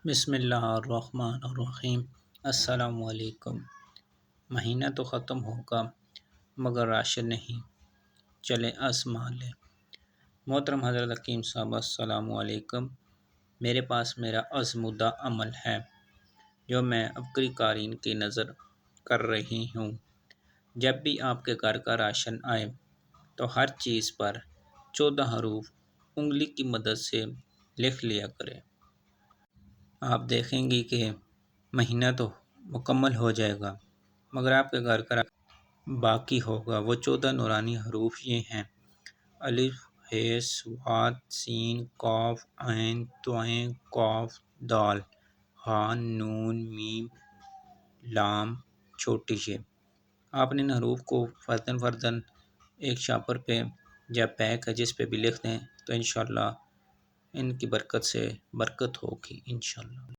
بسم اللہ الرحمن الرحیم۔ السلام علیکم۔ مہینہ تو ختم ہوگا مگر راشن نہیں، چلے آزما لیں۔ محترم حضرت حکیم صاحب السلام علیکم۔ میرے پاس میرا آزمودہ عمل ہے جو میں عبقری قارئین کی نظر کر رہی ہوں۔ جب بھی آپ کے گھر کا راشن آئے تو ہر چیز پر 14 حروف انگلی کی مدد سے لکھ لیا کریں۔ آپ دیکھیں گی کہ مہینہ تو مکمل ہو جائے گا مگر آپ کے گھر کا باقی ہوگا۔ وہ 14 نورانی حروف یہ ہیں: الف، ح، ص، س، ق، ع، ط، ق، د، ح، ن، م، ل، چھوٹی ش۔ آپ نے ان حروف کو فرداً ایک شاپر پہ یا پیک ہے جس پہ بھی لکھ دیں تو انشاءاللہ ان کی برکت سے برکت ہوگی انشاءاللہ۔